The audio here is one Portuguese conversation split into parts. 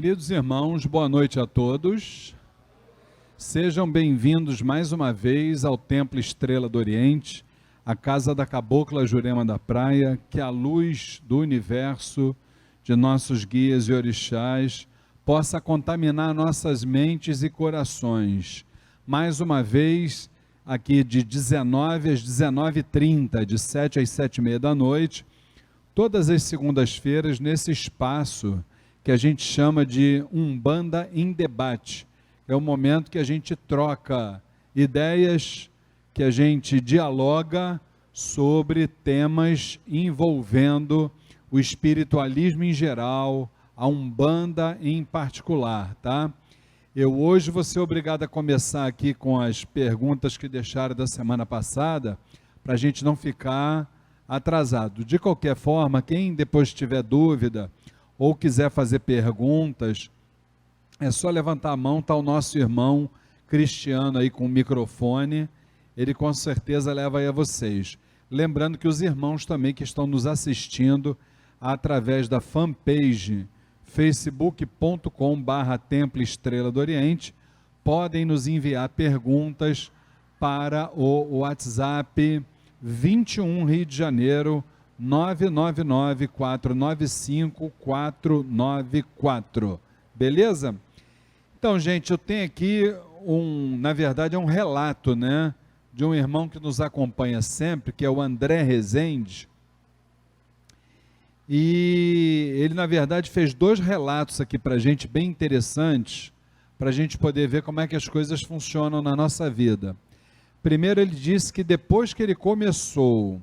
Queridos irmãos, boa noite a todos. Sejam bem-vindos mais uma vez ao Templo Estrela do Oriente, a casa da Cabocla Jurema da Praia, que a luz do universo, de nossos guias e orixás, possa contaminar nossas mentes e corações. Mais uma vez, aqui de 19 às 19h30, de 7 às 7h30 da noite, todas as segundas-feiras, nesse espaço que a gente chama de Umbanda em Debate. É o momento que a gente troca ideias, que a gente dialoga sobre temas envolvendo o espiritualismo em geral, a Umbanda em particular, tá? Eu hoje vou ser obrigado a começar aqui com as perguntas que deixaram da semana passada, para a gente não ficar atrasado. De qualquer forma, quem depois tiver dúvida ou quiser fazer perguntas, é só levantar a mão, está o nosso irmão Cristiano aí com o microfone, ele com certeza leva aí a vocês. Lembrando que os irmãos também que estão nos assistindo através da fanpage facebook.com/Templo Estrela do Oriente, podem nos enviar perguntas para o WhatsApp 21 Rio de Janeiro 999-495-494. Beleza? Então, gente, eu tenho aqui na verdade é um relato, né, de um irmão que nos acompanha sempre, que é o André Rezende. E ele, na verdade, fez 2 relatos aqui para a gente, bem interessantes, para a gente poder ver como é que as coisas funcionam na nossa vida. Primeiro, ele disse que depois que ele começou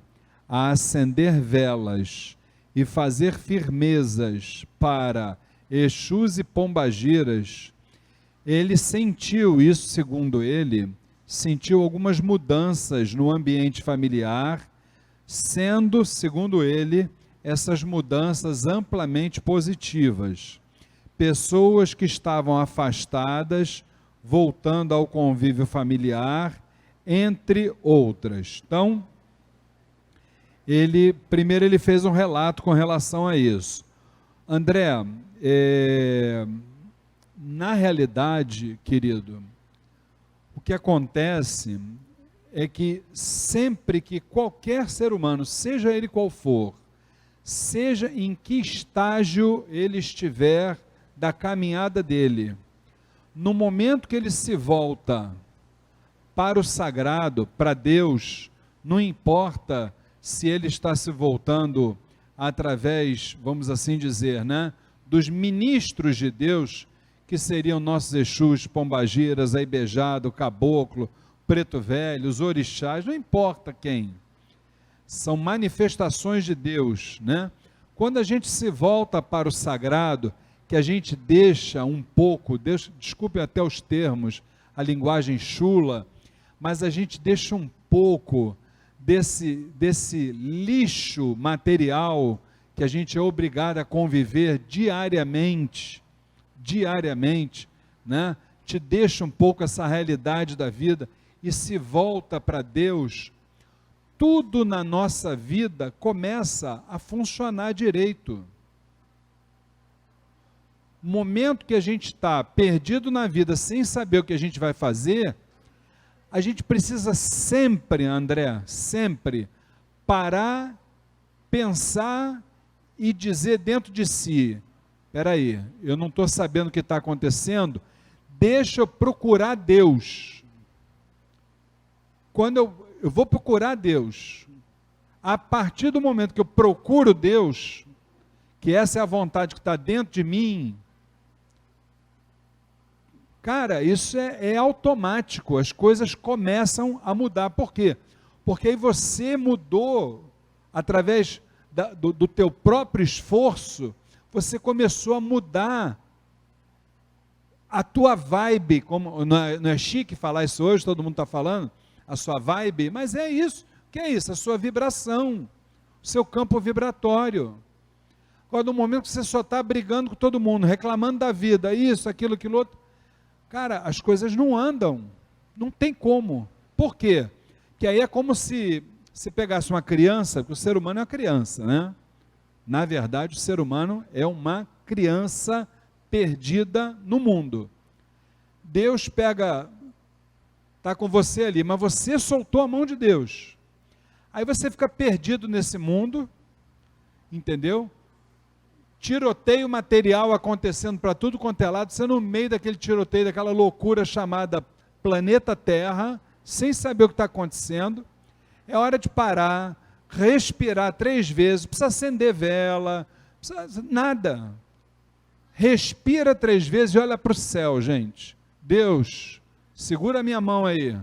a acender velas e fazer firmezas para Exus e Pombagiras, ele sentiu isso, segundo ele, sentiu algumas mudanças no ambiente familiar, sendo, segundo ele, essas mudanças amplamente positivas. Pessoas que estavam afastadas, voltando ao convívio familiar, entre outras. Então, primeiro ele fez um relato com relação a isso. André, na realidade, querido, o que acontece é que sempre que qualquer ser humano, seja ele qual for, seja em que estágio ele estiver da caminhada dele, no momento que ele se volta para o sagrado, para Deus, não importa se ele está se voltando através, vamos assim dizer, né, dos ministros de Deus, que seriam nossos Exus, Pombagiras, Aibejado, Caboclo, Preto Velho, os orixás, não importa quem, são manifestações de Deus, né? Quando a gente se volta para o sagrado, que a gente deixa um pouco, desculpe até os termos, a linguagem chula, mas a gente deixa um pouco desse lixo material que a gente é obrigado a conviver diariamente, né? Te deixa um pouco essa realidade da vida e se volta para Deus, tudo na nossa vida começa a funcionar direito. No momento que a gente está perdido na vida, sem saber o que a gente vai fazer, a gente precisa sempre, André, sempre parar, pensar e dizer dentro de si, espera aí, eu não estou sabendo o que está acontecendo, deixa eu procurar Deus. Quando eu vou procurar Deus, a partir do momento que eu procuro Deus, que essa é a vontade que está dentro de mim, cara, isso é automático, as coisas começam a mudar. Por quê? Porque aí você mudou, através do teu próprio esforço, você começou a mudar a tua vibe, como não é chique falar isso hoje, todo mundo está falando, a sua vibe, mas é isso, o que é isso? A sua vibração, o seu campo vibratório. Quando no momento que você só está brigando com todo mundo, reclamando da vida, isso, aquilo, aquilo outro, cara, as coisas não andam, não tem como. Por quê? Que aí é como se pegasse uma criança, porque o ser humano é uma criança, né? Na verdade, o ser humano é uma criança perdida no mundo. Deus está com você ali, mas você soltou a mão de Deus. Aí você fica perdido nesse mundo, entendeu? Tiroteio material acontecendo para tudo quanto é lado, você no meio daquele tiroteio, daquela loucura chamada planeta Terra, sem saber o que está acontecendo. É hora de parar, respirar 3 vezes, não precisa acender vela, precisa nada. Respira 3 vezes e olha para o céu, gente. Deus, segura a minha mão aí.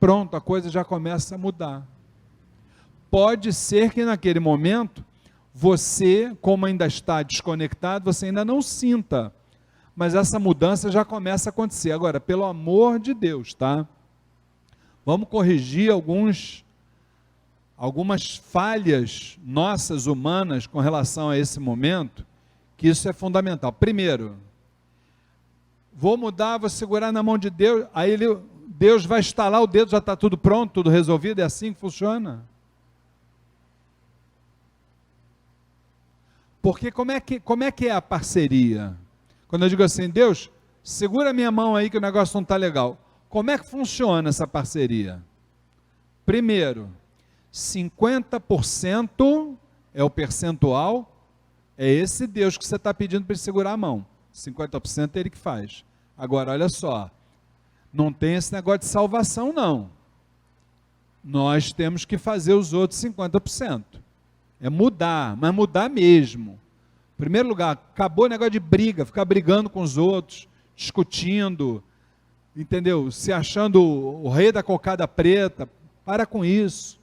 Pronto, a coisa já começa a mudar. Pode ser que naquele momento, você, como ainda está desconectado, você ainda não sinta, mas essa mudança já começa a acontecer. Agora, pelo amor de Deus, tá? Vamos corrigir algumas falhas nossas, humanas, com relação a esse momento, que isso é fundamental. Primeiro, vou mudar, vou segurar na mão de Deus, aí Deus vai estalar o dedo, já está tudo pronto, tudo resolvido, é assim que funciona? Porque como é que é a parceria? Quando eu digo assim, Deus, segura minha mão aí que o negócio não está legal. Como é que funciona essa parceria? Primeiro, 50% é o percentual, é esse Deus que você está pedindo para ele segurar a mão. 50% é ele que faz. Agora, olha só, não tem esse negócio de salvação, não. Nós temos que fazer os outros 50%. É mudar, mas mudar mesmo. Em primeiro lugar, acabou o negócio de briga, ficar brigando com os outros, discutindo, entendeu? Se achando o rei da cocada preta. Para com isso.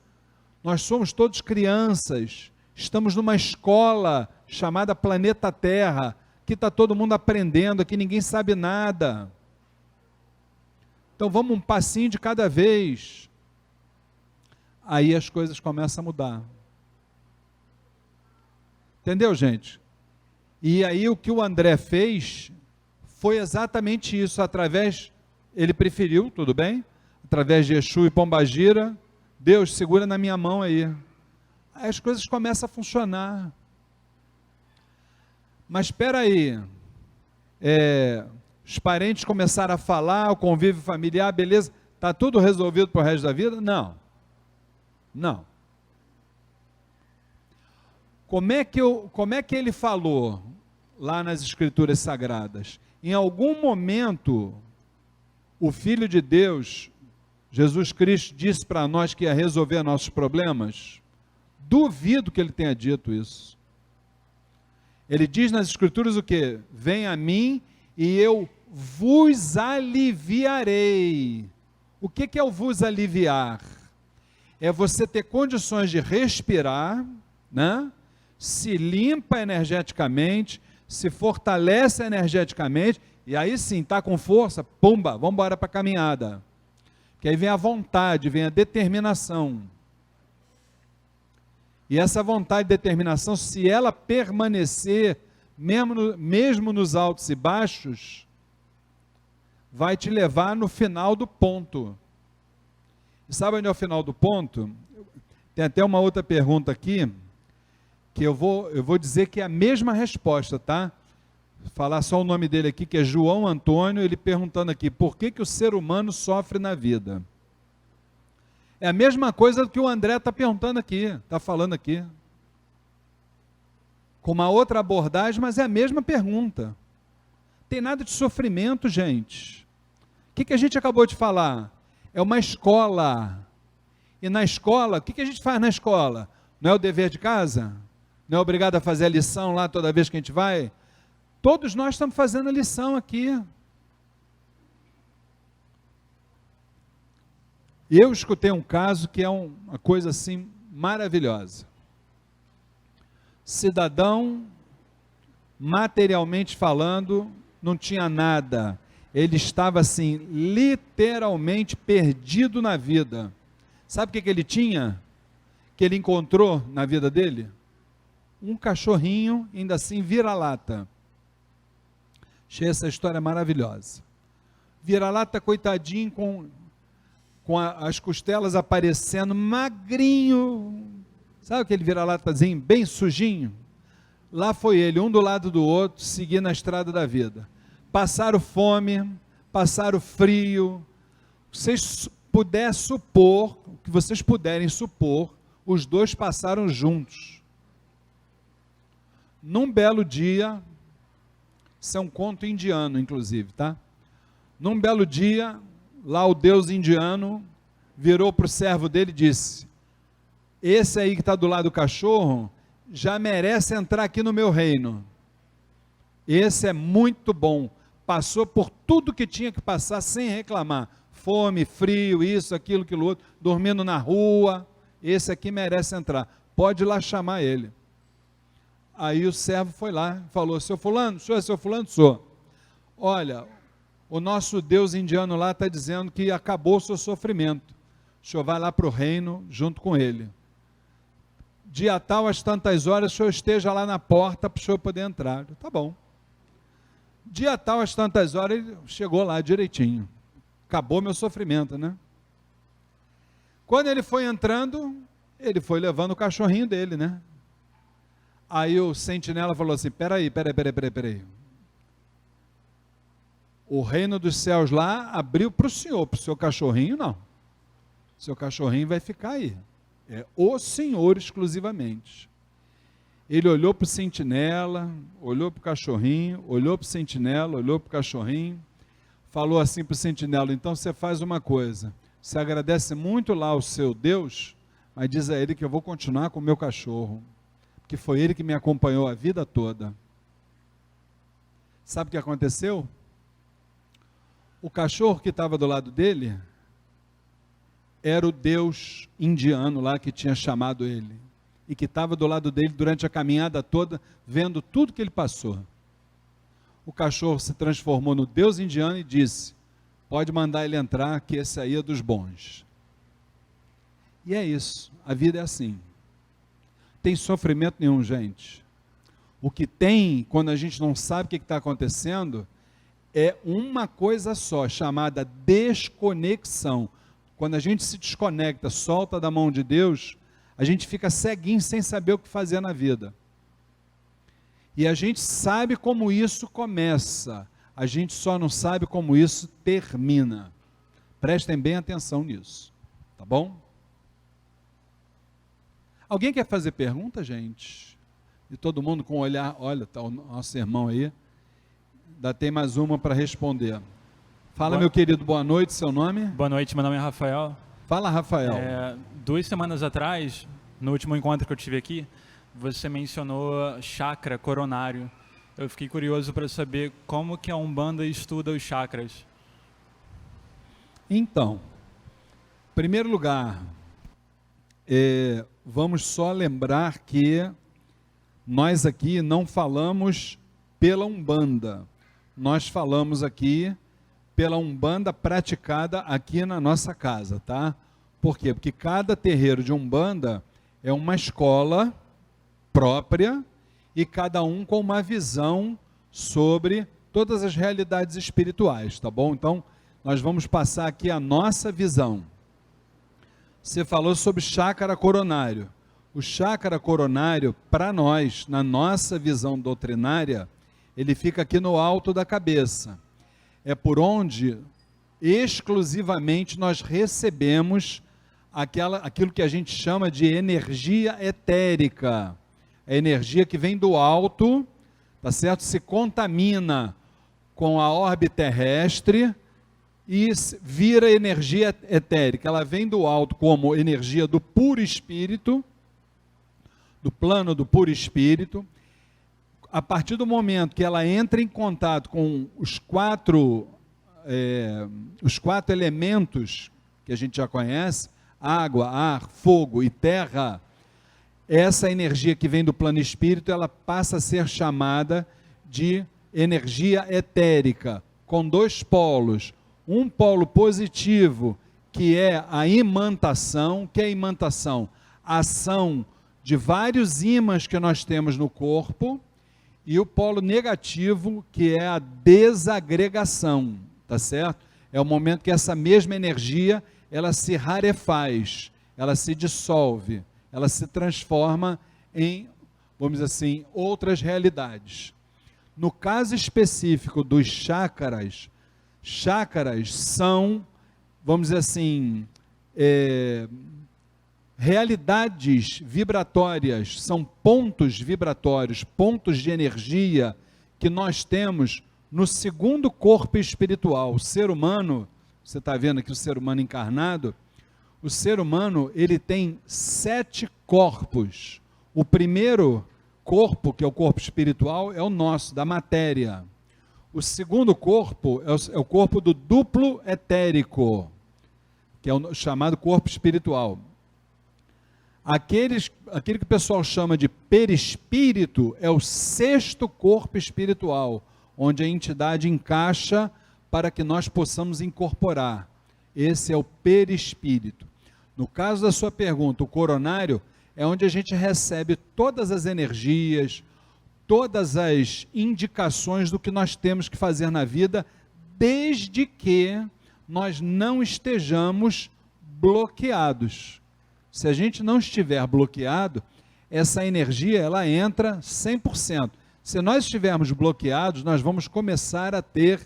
Nós somos todos crianças, estamos numa escola chamada Planeta Terra, que está todo mundo aprendendo, aqui ninguém sabe nada. Então vamos um passinho de cada vez. Aí as coisas começam a mudar. Entendeu, gente? E aí o que o André fez foi exatamente isso, ele preferiu, tudo bem? Através de Exu e Pombagira, Deus, segura na minha mão aí. Aí as coisas começam a funcionar. Mas espera aí, os parentes começaram a falar, o convívio familiar, beleza, está tudo resolvido para o resto da vida? Não. Não. Como é que ele falou lá nas Escrituras Sagradas? Em algum momento, o Filho de Deus, Jesus Cristo, disse para nós que ia resolver nossos problemas? Duvido que ele tenha dito isso. Ele diz nas Escrituras o quê? Vem a mim e eu vos aliviarei. O que é o vos aliviar? É você ter condições de respirar, né? Se limpa energeticamente, se fortalece energeticamente, e aí sim, está com força, pumba, vamos embora para a caminhada. Que aí vem a vontade, vem a determinação. E essa vontade e determinação, se ela permanecer, mesmo nos altos e baixos, vai te levar no final do ponto. E sabe onde é o final do ponto? Tem até uma outra pergunta aqui, que eu vou dizer que é a mesma resposta, tá? Falar só o nome dele aqui, que é João Antônio, ele perguntando aqui, por que o ser humano sofre na vida? É a mesma coisa que o André está perguntando aqui, está falando aqui. Com uma outra abordagem, mas é a mesma pergunta. Tem nada de sofrimento, gente. O que a gente acabou de falar? É uma escola. E na escola, o que a gente faz na escola? Não é o dever de casa? Não é obrigado a fazer a lição lá toda vez que a gente vai? Todos nós estamos fazendo a lição aqui. Eu escutei um caso que é uma coisa assim maravilhosa. Cidadão, materialmente falando, não tinha nada. Ele estava assim, literalmente perdido na vida. Sabe o que ele tinha? Que ele encontrou na vida dele? Um cachorrinho, ainda assim, vira-lata. Achei essa história maravilhosa. Vira-lata, coitadinho, com as costelas aparecendo, magrinho. Sabe aquele vira-latazinho bem sujinho? Lá foi ele, um do lado do outro, seguindo a estrada da vida. Passaram fome, passaram frio. Vocês puderem supor, o que vocês puderem supor, os dois passaram juntos. Num belo dia, isso é um conto indiano, inclusive, tá? Num belo dia, lá o deus indiano virou para o servo dele e disse: esse aí que está do lado do cachorro, já merece entrar aqui no meu reino. Esse é muito bom, passou por tudo que tinha que passar sem reclamar, fome, frio, isso, aquilo outro, dormindo na rua, esse aqui merece entrar, pode ir lá chamar ele. Aí o servo foi lá e falou: seu fulano, o senhor é seu fulano? Sou. Olha, o nosso Deus indiano lá está dizendo que acabou o seu sofrimento, o senhor vai lá para o reino junto com ele. Dia tal, às tantas horas, o senhor esteja lá na porta para o senhor poder entrar. Tá bom. Dia tal, às tantas horas, ele chegou lá direitinho. Acabou meu sofrimento, né? Quando ele foi entrando, ele foi levando o cachorrinho dele, né? Aí o sentinela falou assim: peraí. O reino dos céus lá abriu para o seu cachorrinho não. Seu cachorrinho vai ficar aí. É o Senhor exclusivamente. Ele olhou para o sentinela, olhou para o cachorrinho, olhou para o sentinela, olhou para o cachorrinho, falou assim para o sentinela: então você faz uma coisa, você agradece muito lá ao seu Deus, mas diz a ele que eu vou continuar com o meu cachorro, porque foi ele que me acompanhou a vida toda. Sabe o que aconteceu? O cachorro que estava do lado dele era o Deus indiano lá que tinha chamado ele, e que estava do lado dele durante a caminhada toda, vendo tudo que ele passou. O cachorro se transformou no Deus indiano e disse: pode mandar ele entrar, que esse aí é dos bons. E é isso, a vida é assim. Tem sofrimento nenhum, gente. O que tem, quando a gente não sabe o que está acontecendo, é uma coisa só, chamada desconexão. Quando a gente se desconecta, solta da mão de Deus, a gente fica ceguinho sem saber o que fazer na vida. E a gente sabe como isso começa, a gente só não sabe como isso termina. Prestem bem atenção nisso, tá bom? Alguém quer fazer pergunta, gente? E todo mundo com o olhar, olha, está o nosso irmão aí, ainda tem mais uma para responder. Fala, meu querido, boa noite, seu nome? Boa noite, meu nome é Rafael. Fala, Rafael. 2 semanas atrás, no último encontro que eu tive aqui, você mencionou chakra coronário. Eu fiquei curioso para saber como que a Umbanda estuda os chakras. Então, em primeiro lugar, vamos só lembrar que nós aqui não falamos pela Umbanda, nós falamos aqui pela Umbanda praticada aqui na nossa casa, tá? Por quê? Porque cada terreiro de Umbanda é uma escola própria e cada um com uma visão sobre todas as realidades espirituais, tá bom? Então, nós vamos passar aqui a nossa visão. Você falou sobre chácara coronário. O chácara coronário, para nós, na nossa visão doutrinária, ele fica aqui no alto da cabeça. É por onde exclusivamente nós recebemos aquilo que a gente chama de energia etérica. A energia que vem do alto, tá certo? Se contamina com a órbita terrestre e vira energia etérica. Ela vem do alto como energia do puro espírito, do plano do puro espírito. A partir do momento que ela entra em contato com os quatro elementos que a gente já conhece, água, ar, fogo e terra, essa energia que vem do plano espírito, ela passa a ser chamada de energia etérica, com 2 polos. Um polo positivo, que é a imantação. Que é a imantação? A ação de vários ímãs que nós temos no corpo, e o polo negativo, que é a desagregação, tá certo? É o momento que essa mesma energia, ela se rarefaz, ela se dissolve, ela se transforma em vamos dizer assim, outras realidades. No caso específico dos chácaras, chácaras são, vamos dizer assim, realidades vibratórias, são pontos vibratórios, pontos de energia que nós temos no segundo corpo espiritual. O ser humano, você está vendo aqui o ser humano encarnado, o ser humano, ele tem 7 corpos. O primeiro corpo, que é o corpo espiritual, é o nosso, da matéria. O segundo corpo é o corpo do duplo etérico, que é o chamado corpo espiritual. Aquele que o pessoal chama de perispírito é o 6º corpo espiritual, onde a entidade encaixa para que nós possamos incorporar. Esse é o perispírito. No caso da sua pergunta, o coronário é onde a gente recebe todas as energias, todas as indicações do que nós temos que fazer na vida, desde que nós não estejamos bloqueados. Se a gente não estiver bloqueado, essa energia ela entra 100%. Se nós estivermos bloqueados, nós vamos começar a ter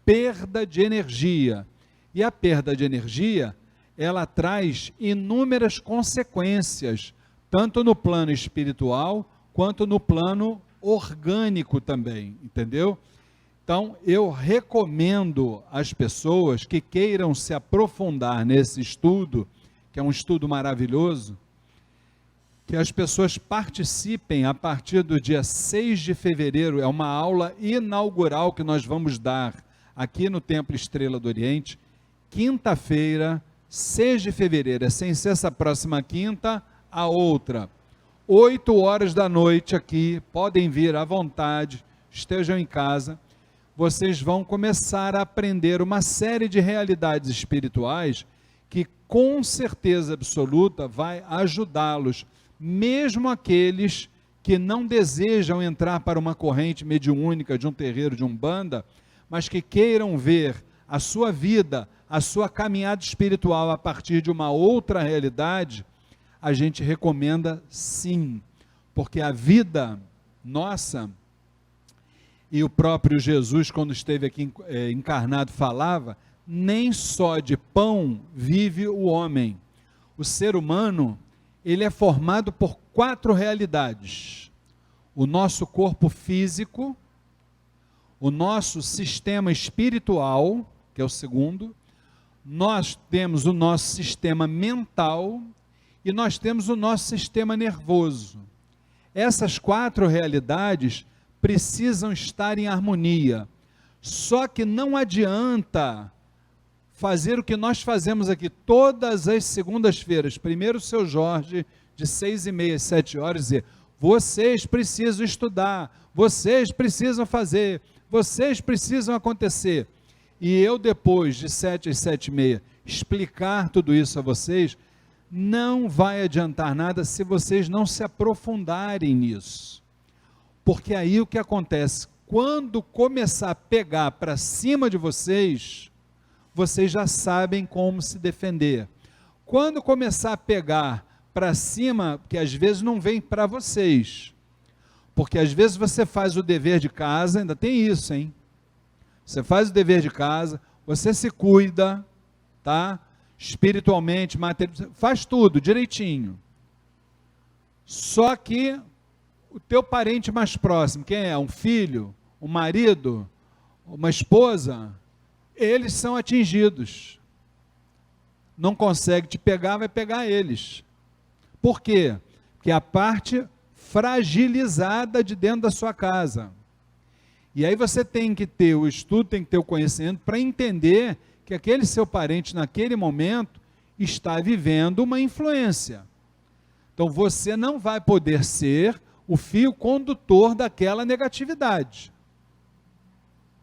perda de energia. E a perda de energia, ela traz inúmeras consequências, tanto no plano espiritual, quanto no plano orgânico também, entendeu? Então, eu recomendo às pessoas que queiram se aprofundar nesse estudo, que é um estudo maravilhoso, que as pessoas participem a partir do dia 6 de fevereiro, é uma aula inaugural que nós vamos dar aqui no Templo Estrela do Oriente, quinta-feira, 6 de fevereiro, é sem ser essa próxima quinta, a outra, 8 horas da noite aqui, podem vir à vontade, estejam em casa, vocês vão começar a aprender uma série de realidades espirituais que com certeza absoluta vai ajudá-los, mesmo aqueles que não desejam entrar para uma corrente mediúnica de um terreiro de Umbanda, mas que queiram ver a sua vida, a sua caminhada espiritual a partir de uma outra realidade, a gente recomenda sim, porque a vida nossa, e o próprio Jesus, quando esteve aqui encarnado, falava, nem só de pão vive o homem. O ser humano, ele é formado por 4 realidades. O nosso corpo físico, o nosso sistema espiritual, que é o segundo, nós temos o nosso sistema mental e nós temos o nosso sistema nervoso. Essas 4 realidades precisam estar em harmonia. Só que não adianta fazer o que nós fazemos aqui todas as segundas-feiras. Primeiro o seu Jorge, de 6h30 às 7h, dizer, vocês precisam estudar, vocês precisam fazer, vocês precisam acontecer. E eu depois de 7 às 7h30 explicar tudo isso a vocês, não vai adiantar nada se vocês não se aprofundarem nisso. Porque aí o que acontece? Quando começar a pegar para cima de vocês, vocês já sabem como se defender. Quando começar a pegar para cima, que às vezes não vem para vocês, porque às vezes você faz o dever de casa, ainda tem isso, hein? Você faz o dever de casa, você se cuida, tá? Espiritualmente, materialmente, faz tudo direitinho. Só que o teu parente mais próximo, quem é? Um filho, um marido, uma esposa, eles são atingidos. Não consegue te pegar, vai pegar eles. Por quê? Porque é a parte fragilizada de dentro da sua casa. E aí você tem que ter o estudo, tem que ter o conhecimento para entender que aquele seu parente naquele momento está vivendo uma influência. Então você não vai poder ser o fio condutor daquela negatividade.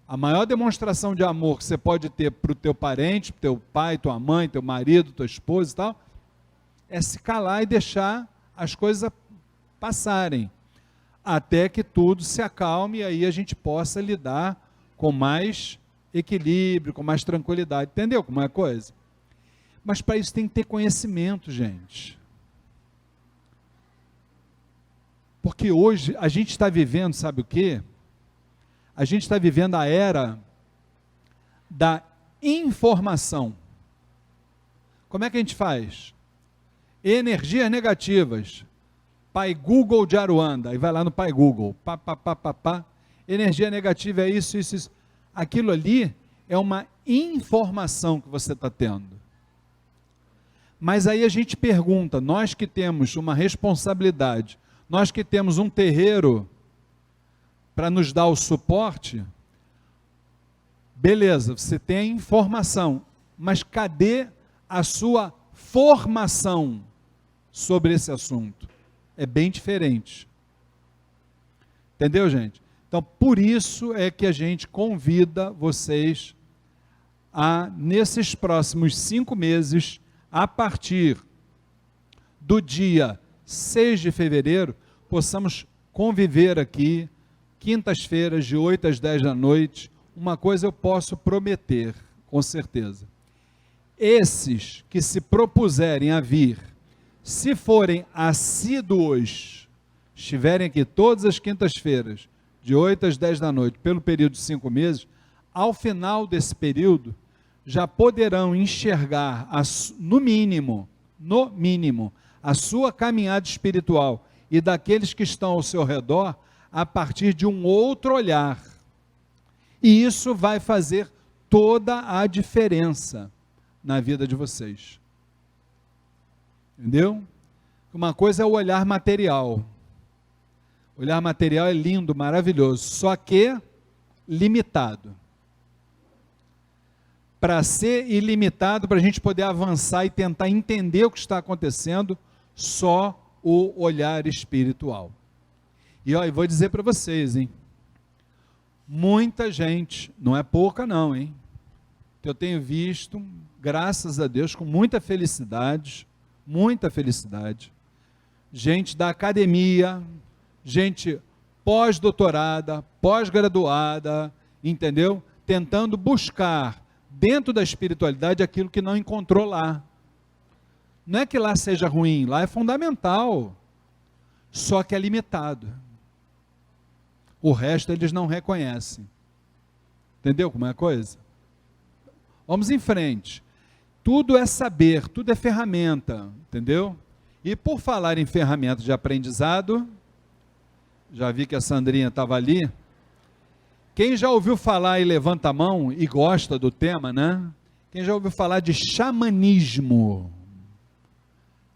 A maior demonstração de amor que você pode ter para o teu parente, para o teu pai, tua mãe, teu marido, tua esposa e tal, é se calar e deixar as coisas passarem, até que tudo se acalme e aí a gente possa lidar com mais equilíbrio, com mais tranquilidade. Entendeu como é a coisa? Mas para isso tem que ter conhecimento, gente. Porque hoje a gente está vivendo, sabe o quê? A gente está vivendo a era da informação. Como é que a gente faz? Energias negativas. Pai Google de Aruanda. Aí vai lá no Pai Google. Pá, pá, pá, pá, pá. Energia negativa é isso, isso, isso. Aquilo ali é uma informação que você está tendo. Mas aí a gente pergunta, nós que temos uma responsabilidade, nós que temos um terreiro para nos dar o suporte, beleza, você tem a informação, mas cadê a sua formação sobre esse assunto? É bem diferente. Entendeu, gente? Então, por isso é que a gente convida vocês a, nesses próximos 5 meses, a partir do dia 6 de fevereiro, possamos conviver aqui, quintas-feiras, de 8 às 10 da noite. Uma coisa eu posso prometer, com certeza. Esses que se propuserem a vir, se forem assíduos, estiverem aqui todas as quintas-feiras, de 8 às 10 da noite, pelo período de 5 meses, ao final desse período, já poderão enxergar, no mínimo, a sua caminhada espiritual e daqueles que estão ao seu redor, a partir de um outro olhar. E isso vai fazer toda a diferença na vida de vocês. Entendeu? Uma coisa é o olhar material. O olhar material é lindo, maravilhoso, só que limitado. Para ser ilimitado, para a gente poder avançar e tentar entender o que está acontecendo, só o olhar espiritual. E ó, eu vou dizer para vocês, hein? Muita gente, não é pouca não, hein? Que eu tenho visto, graças a Deus, com muita felicidade, gente da academia, gente pós-doutorada, pós-graduada, entendeu? Tentando buscar dentro da espiritualidade aquilo que não encontrou lá. Não é que lá seja ruim, lá é fundamental, só que é limitado. O resto eles não reconhecem. Entendeu como é a coisa? Vamos em frente. Tudo é saber, tudo é ferramenta, entendeu? E por falar em ferramentas de aprendizado, já vi que a Sandrinha estava ali. Quem já ouviu falar e levanta a mão e gosta do tema, né? Quem já ouviu falar de xamanismo?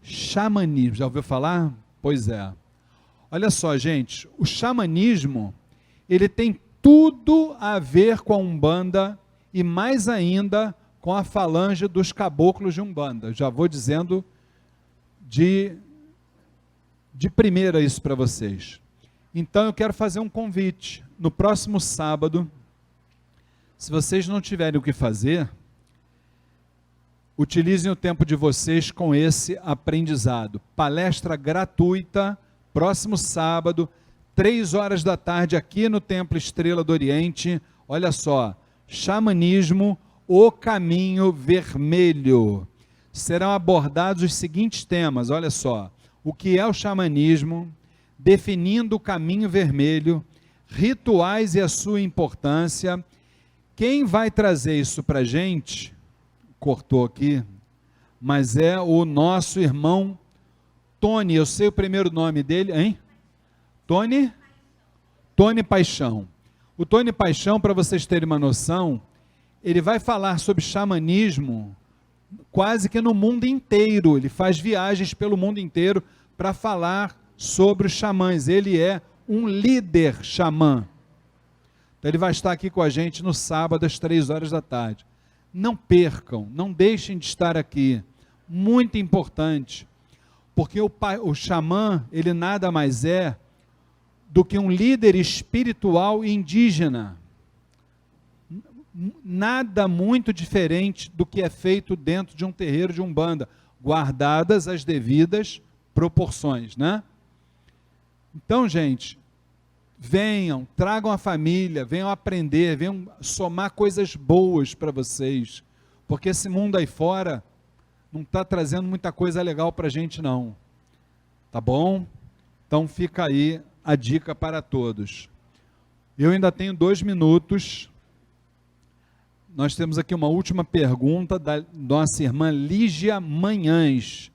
Xamanismo, já ouviu falar? Pois é. Olha só, gente, o xamanismo, ele tem tudo a ver com a Umbanda e mais ainda com a falange dos caboclos de Umbanda. Já vou dizendo de primeira isso para vocês. Então eu quero fazer um convite. No próximo sábado, se vocês não tiverem o que fazer, utilizem o tempo de vocês com esse aprendizado. Palestra gratuita, próximo sábado, 3 horas da tarde, aqui no Templo Estrela do Oriente. Olha só, xamanismo, o caminho vermelho. Serão abordados os seguintes temas, olha só. O que é o xamanismo, definindo o caminho vermelho, rituais e a sua importância. Quem vai trazer isso para a gente, cortou aqui, mas é o nosso irmão Tony, eu sei o primeiro nome dele, hein? Tony Paixão. O Tony Paixão, para vocês terem uma noção, ele vai falar sobre xamanismo quase que no mundo inteiro, ele faz viagens pelo mundo inteiro para falar sobre os xamãs, ele é um líder xamã. Então ele vai estar aqui com a gente no sábado às 3 horas da tarde. Não percam, não deixem de estar aqui, muito importante, porque o xamã, ele nada mais é do que um líder espiritual indígena, nada muito diferente do que é feito dentro de um terreiro de Umbanda, guardadas as devidas proporções, né? Então, gente, venham, tragam a família, venham aprender, venham somar coisas boas para vocês, porque esse mundo aí fora não está trazendo muita coisa legal para a gente não, tá bom? Então fica aí a dica para todos. Eu ainda tenho 2 minutos. Nós temos aqui uma última pergunta da nossa irmã Lígia Manhães.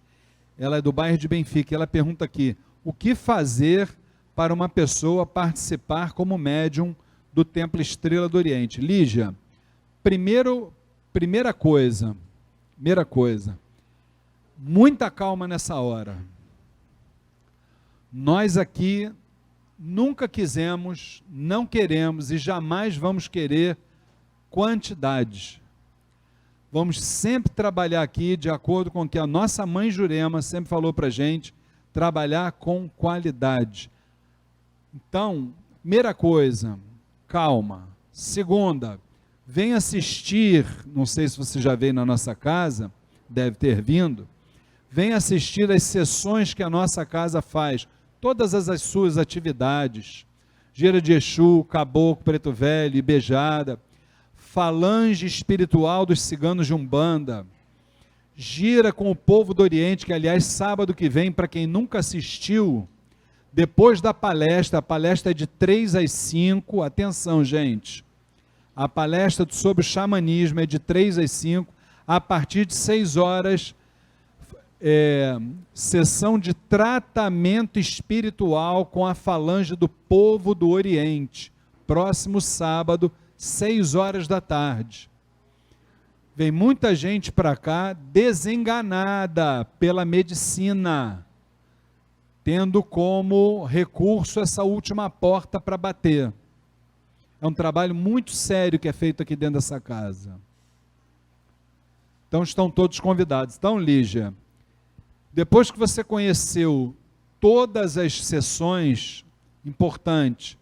Ela é do bairro de Benfica. Ela pergunta aqui: o que fazer para uma pessoa participar como médium do Templo Estrela do Oriente? Lígia, primeira coisa, muita calma nessa hora. Nós aqui nunca quisemos, não queremos e jamais vamos querer quantidade. Vamos sempre trabalhar aqui de acordo com o que a nossa mãe Jurema sempre falou para a gente, trabalhar com qualidade. Então, primeira coisa, calma. Segunda, vem assistir, não sei se você já veio na nossa casa, deve ter vindo, vem assistir as sessões que a nossa casa faz, todas as suas atividades, gira de Exu, caboclo, preto velho, beijada, falange espiritual dos ciganos de Umbanda, gira com o povo do Oriente, que aliás sábado que vem, para quem nunca assistiu, depois da palestra, a palestra é de 3 às 5, atenção gente, a palestra sobre o xamanismo é de 3 às 5, a partir de 6 horas, sessão de tratamento espiritual com a falange do povo do Oriente, próximo sábado, 6 horas da tarde. Vem muita gente para cá desenganada pela medicina, tendo como recurso essa última porta para bater. É um trabalho muito sério que é feito aqui dentro dessa casa. Então estão todos convidados. Então, Lígia, depois que você conheceu todas as sessões importantes,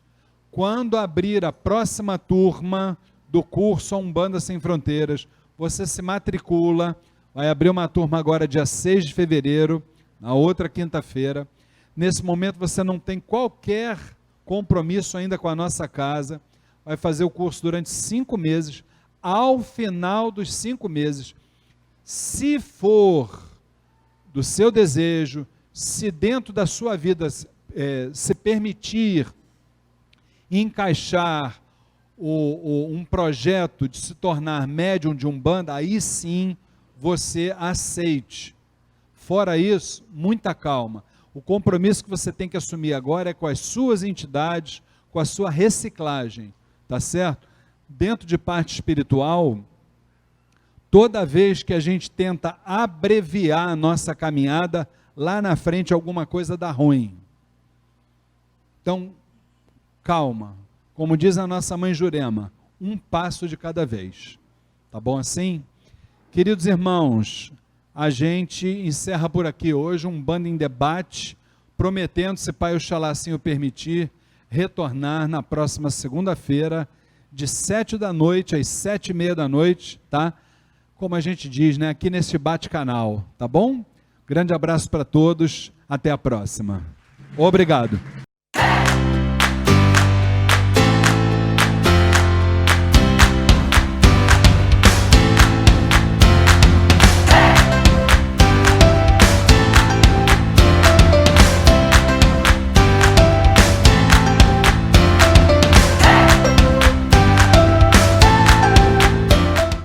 quando abrir a próxima turma do curso Umbanda Sem Fronteiras, você se matricula, vai abrir uma turma agora dia 6 de fevereiro, na outra quinta-feira. Nesse momento você não tem qualquer compromisso ainda com a nossa casa, vai fazer o curso durante 5 meses, ao final dos 5 meses, se for do seu desejo, se dentro da sua vida se permitir encaixar um projeto de se tornar médium de Umbanda, aí sim você aceite. Fora isso, muita calma. O compromisso que você tem que assumir agora é com as suas entidades, com a sua reciclagem, tá certo? Dentro de parte espiritual, toda vez que a gente tenta abreviar a nossa caminhada, lá na frente alguma coisa dá ruim. Então, calma. Como diz a nossa mãe Jurema, um passo de cada vez. Tá bom assim? Queridos irmãos, a gente encerra por aqui hoje um Umbanda em Debate, prometendo, se Pai Oxalá assim o permitir, retornar na próxima segunda-feira, de 7 da noite às 7h30 da noite, tá? Como a gente diz, né? Aqui nesse bate-canal, tá bom? Grande abraço para todos, até a próxima. Obrigado.